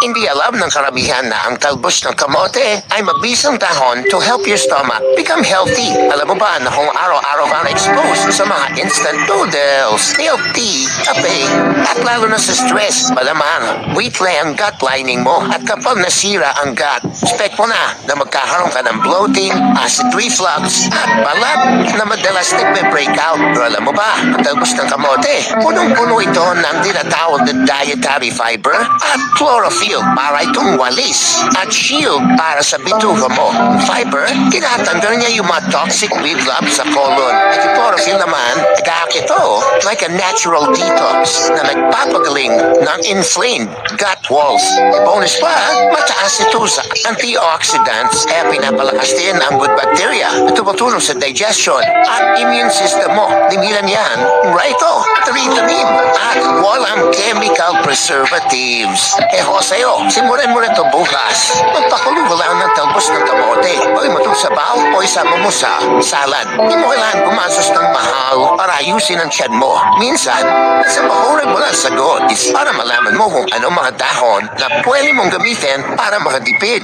Hindi alam ng karamihan na ang talbos ng kamote ay mabisang dahon to help your stomach become healthy. Alam mo ba na kung araw-araw ka na-expose sa mga instant noodles, milk tea, kape, at lalo na sa stress, malamang weak lang ang gut lining mo. At kapag nasira ang gut, expect mo na magkakaroon ka ng bloating, acid reflux, at balat na madalas nagbe-breakout. Pero alam mo ba, ang talbos ng kamote, punong-puno ito ng tinatawag na dietary fiber at chlorophyll para itong walis at shield para sa bituka mo. Ang fiber, tinatanggal niya yung mga toxic buildup sa colon. At yung chlorophyll naman, nag-aakit ito like a natural detox na nagpapagaling ng inflamed gut walls. E bonus pa, mataas ito sa antioxidants kaya pinapalakas din ang good bacteria at tumutulong sa digestion at immune system mo. Dimilan yan, rito, tritamin at walang chemical preservatives. Eho sa'yo, simulan mo na ito bukas. Magpakulo ka lang ng talbos ng kamote. Pagay mo itong sabaw o isama mo sa salad. Hindi mo kailangan pumasos ng mahal para ayusin ang tiyan mo. Minsan, sa bakuran mo lang sagot is para malaman mo kung ano mga dahon na pwede mong gamitin para makatipid.